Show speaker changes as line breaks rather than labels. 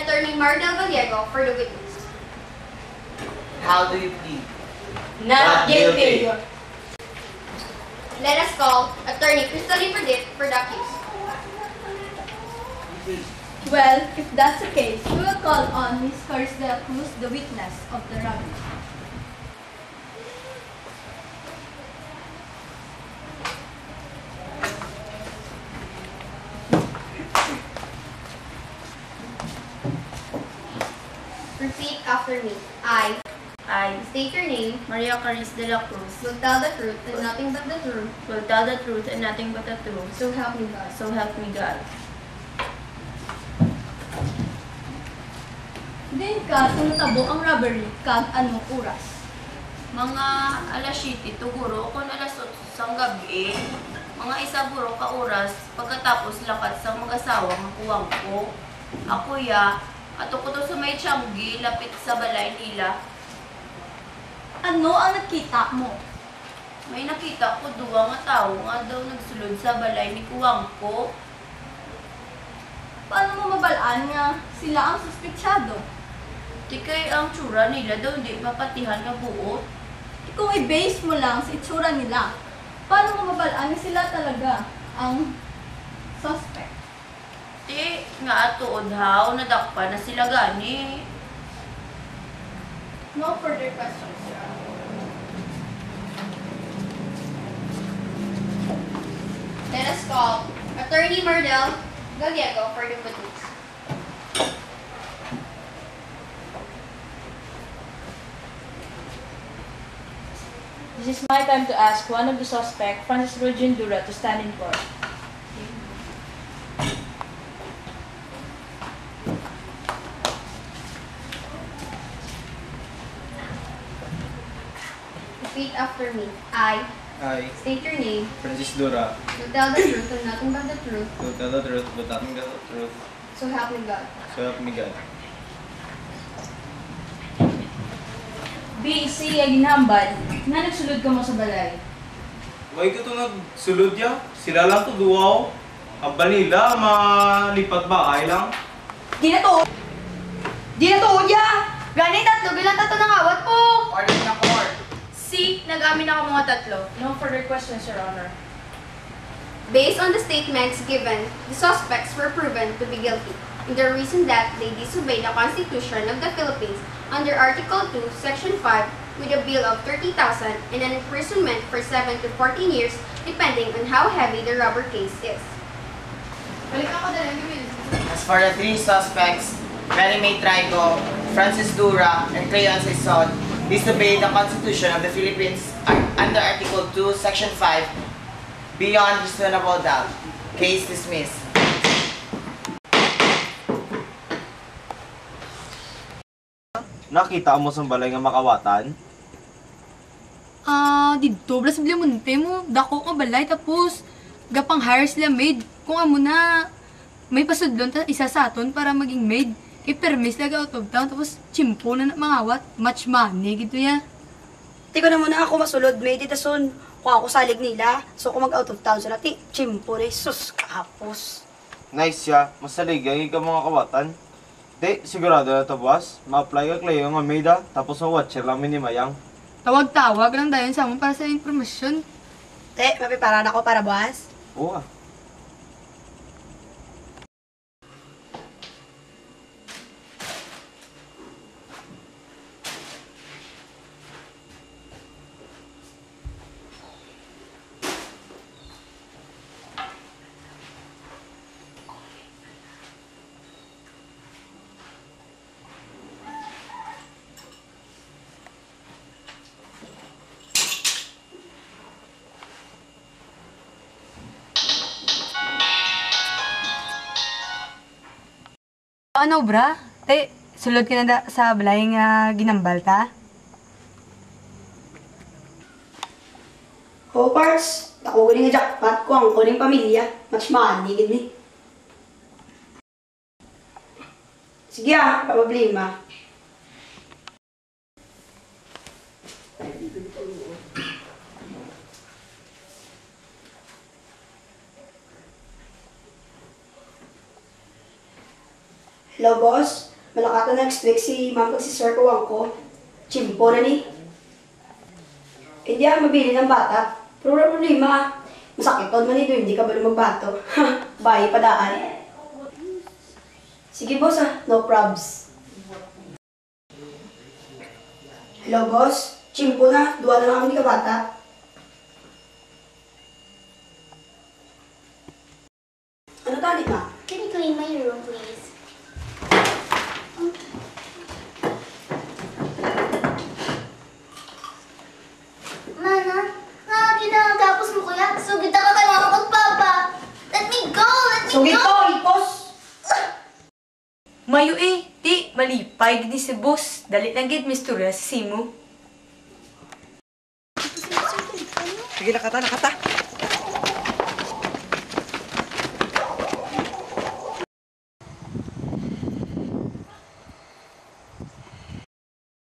Attorney Mardel Gallego for the witness.
How do you plead?
Not guilty.
Let us call Attorney Crystalline Perdit for the accused.
Well, if that's the case, we will call on Ms. Caris de la Cruz, the witness of the robbery.
Repeat after me. I state your name,
Maria Caris de la Cruz,
will tell the truth and nothing but the truth,
will tell the truth and nothing but the truth.
so help me God.
So help me God.
Din ka tunutabo ang robbery kag anong oras?
Mga alas 7 tuguro kung alas 8 sang gabi, mga isa buro ka oras pagkatapos lakat sa mag-asawa nga kuwang ko. Ako ya, ato ko to sa may tiyanggi, lapit sa balay nila.
Ano ang nakita mo?
May nakita ko duwa nga tao nga daw nagsulod sa balay ni kuwang ko.
Paano mo mabalaan nga sila ang suspetsyado?
Di kay ang tsura nila daw hindi mapatihan nga buot.
Kung i-base mo lang sa itsura nila, paano mo mabalaan nga sila talaga ang suspect?
Di nga ato odhaw, nadakpa na sila gani.
No further questions, Your Honor.
Let us call Attorney Mardel Gallego for the witness.
This is my time to ask one of the suspect, Francis Rogin Dura, to stand in court.
Repeat after me. I
I,
state your name,
Francis Dura,
will tell the truth and nothing but the truth,
will tell the truth, but nothing but the truth,
so help me God.
so help me God.
BC, ginhambal, nga nagsulod ka mo sa balay.
May ko sulod ya, sila lang to duwaw. Aba nila, malipat bahay lang.
Di na to ya! Gani tatlo, bilang tato ng awat po!
Order na court.
Si, nag-amin ako mga tatlo.
No further questions, Your Honor.
Based on the statements given, the suspects were proven to be guilty in the reason that they disobeyed the Constitution of the Philippines under Article 2, Section 5 with a bill of 30,000 and an imprisonment for 7 to 14 years depending on how heavy the robber case is.
As for the three suspects, Mary May Trigo, Francis Dura, and Cleon Sison, disobeyed the Constitution of the Philippines under Article 2, Section 5, beyond reasonable doubt. Case dismissed.
Nakita mo sa balay nga makawatan?
Dito, blas Monte mo, dako ka balay, tapos gapang hire sila maid. Kung amo na, may pasudlon ta isa sa aton para maging maid. I-permis laga out of town, tapos chimpo na mangawat, much money, gitu ya.
Ti ko na muna ako masulod, may dita son. Kung ako salig nila, so kung mag-out of town sila, ti, chimpo rin, sus, kahapos.
Nice ya, masaligay ka mga kawatan. Di, sigurado na to boss. Ma-apply ka klayo nga maid ha, tapos ma-watcher lang minimayang.
Tawag-tawag lang dayon sa amon para sa informasyon.
Te, mapiparan ako para buwas.
Oo ah.
Ano bra? Te, sulod ka na sa balay nga ginambal ta?
Ho, parts, ako galing nga jackpot ko ang kuning pamilya. Much money, gini. Sige ah, paproblema. Hello, boss. Malakata next week si ma'am pag si sir kuwang ko. Chimpo na ni. Hindi ako mabili ng bata. Pero wala problema. Masakiton man ito, hindi ka ba lumagbato? Bayi padaan. Sige boss no probs. Hello boss, chimpo na. Duwa na lang kami ni kabata. Ano tali ma?
Can you clean my room, please? Mana, ginagapos mo kuya. Sugid ako kay mama kong papa. Let me go! Let me
Sugit
go!
ko, ipos!
Mayo di malipay gid ni si boss. Dali lang gid mistura si Simo.
Sige, nakata.